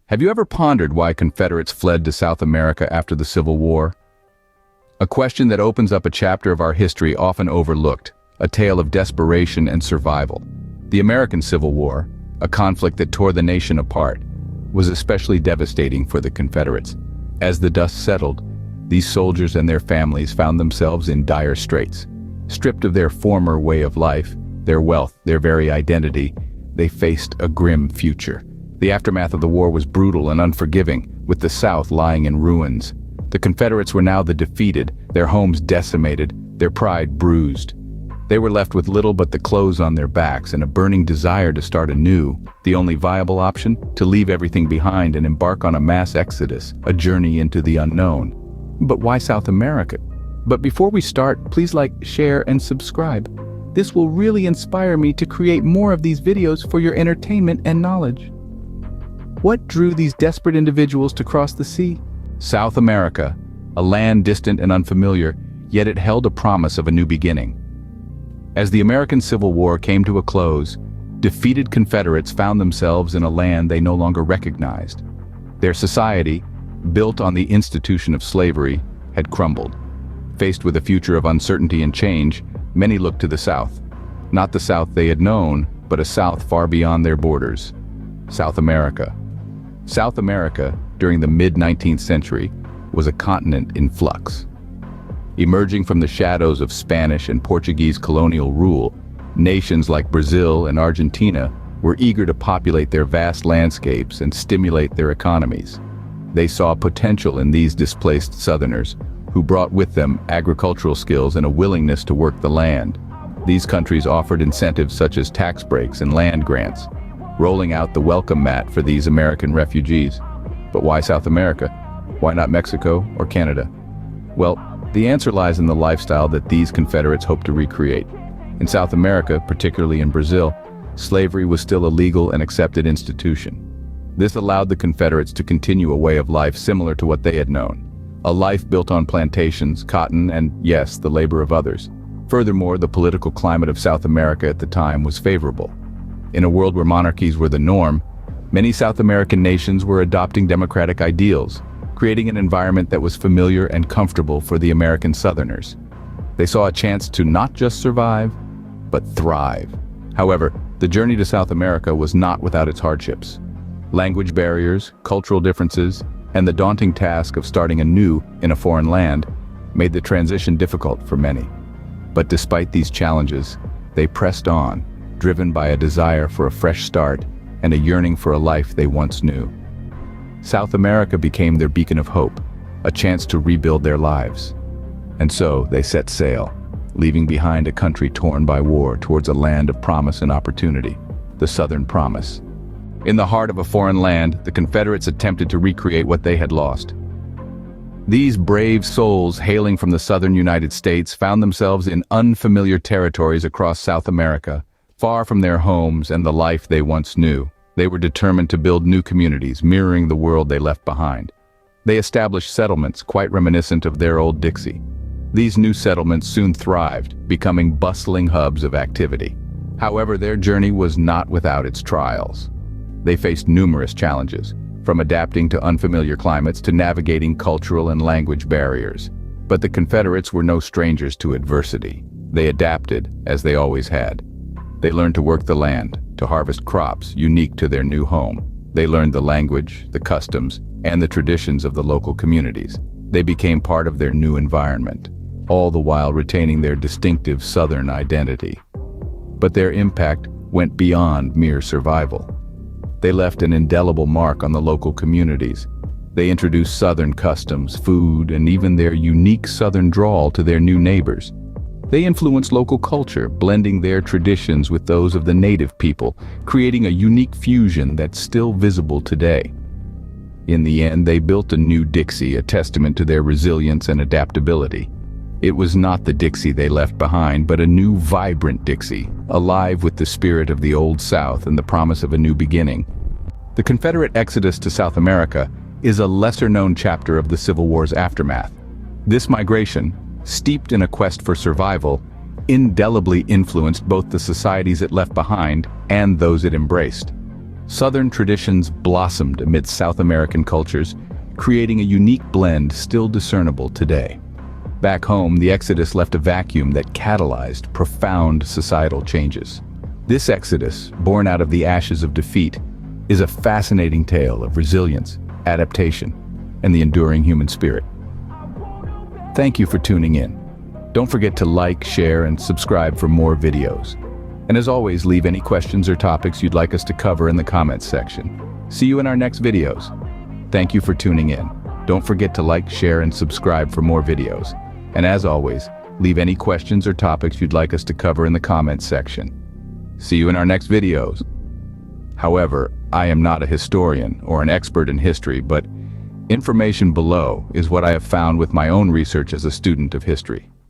Have you ever pondered why Confederates fled to South America after the Civil War? A question that opens up a chapter of our history often overlooked, a tale of desperation and survival. The American Civil War, a conflict that tore the nation apart, was especially devastating for the Confederates. As the dust settled, these soldiers and their families found themselves in dire straits. Stripped of their former way of life, their wealth, their very identity, they faced a grim future. The aftermath of the war was brutal and unforgiving, with the South lying in ruins. The Confederates were now the defeated, their homes decimated, their pride bruised. They were left with little but the clothes on their backs and a burning desire to start anew. The only viable option? To leave everything behind and embark on a mass exodus, a journey into the unknown. But why South America? But before we start, please like, share, and subscribe. This will really inspire me to create more of these videos for your entertainment and knowledge. What drew these desperate individuals to cross the sea? South America, a land distant and unfamiliar, yet it held a promise of a new beginning. As the American Civil War came to a close, defeated Confederates found themselves in a land they no longer recognized. Their society, built on the institution of slavery, had crumbled. Faced with a future of uncertainty and change, many looked to the South. Not the South they had known, but a South far beyond their borders. South America. South America, during the mid-19th century, was a continent in flux. Emerging from the shadows of Spanish and Portuguese colonial rule, nations like Brazil and Argentina were eager to populate their vast landscapes and stimulate their economies. They saw potential in these displaced Southerners, who brought with them agricultural skills and a willingness to work the land. These countries offered incentives such as tax breaks and land grants, rolling out the welcome mat for these American refugees. But why South America? Why not Mexico or Canada? Well, the answer lies in the lifestyle that these Confederates hoped to recreate. In South America, particularly in Brazil, slavery was still a legal and accepted institution. This allowed the Confederates to continue a way of life similar to what they had known. A life built on plantations, cotton, and, yes, the labor of others. Furthermore, the political climate of South America at the time was favorable. In a world where monarchies were the norm, many South American nations were adopting democratic ideals, creating an environment that was familiar and comfortable for the American Southerners. They saw a chance to not just survive, but thrive. However, the journey to South America was not without its hardships. Language barriers, cultural differences, and the daunting task of starting anew in a foreign land made the transition difficult for many. But despite these challenges, they pressed on, driven by a desire for a fresh start and a yearning for a life they once knew. South America became their beacon of hope, a chance to rebuild their lives. And so they set sail, leaving behind a country torn by war towards a land of promise and opportunity, the Southern Promise. In the heart of a foreign land, the Confederates attempted to recreate what they had lost. These brave souls hailing from the southern United States found themselves in unfamiliar territories across South America, far from their homes and the life they once knew. They were determined to build new communities, mirroring the world they left behind. They established settlements quite reminiscent of their old Dixie. These new settlements soon thrived, becoming bustling hubs of activity. However, their journey was not without its trials. They faced numerous challenges, from adapting to unfamiliar climates to navigating cultural and language barriers. But the Confederates were no strangers to adversity. They adapted, as they always had. They learned to work the land, to harvest crops unique to their new home. They learned the language, the customs, and the traditions of the local communities. They became part of their new environment, all the while retaining their distinctive Southern identity. But their impact went beyond mere survival. They left an indelible mark on the local communities. They introduced Southern customs, food, and even their unique Southern drawl to their new neighbors. They influenced local culture, blending their traditions with those of the native people, creating a unique fusion that's still visible today. In the end, they built a new Dixie, a testament to their resilience and adaptability. It was not the Dixie they left behind, but a new, vibrant Dixie, alive with the spirit of the Old South and the promise of a new beginning. The Confederate exodus to South America is a lesser-known chapter of the Civil War's aftermath. This migration, steeped in a quest for survival, indelibly influenced both the societies it left behind and those it embraced. Southern traditions blossomed amid South American cultures, creating a unique blend still discernible today. Back home, the Exodus left a vacuum that catalyzed profound societal changes. This Exodus, born out of the ashes of defeat, is a fascinating tale of resilience, adaptation, and the enduring human spirit. Thank you for tuning in. Don't forget to like, share, and subscribe for more videos. And as always, leave any questions or topics you'd like us to cover in the comments section. See you in our next videos. Thank you for tuning in. Don't forget to like, share, and subscribe for more videos. And as always, leave any questions or topics you'd like us to cover in the comments section. See you in our next videos. However, I am not a historian or an expert in history, but information below is what I have found with my own research as a student of history.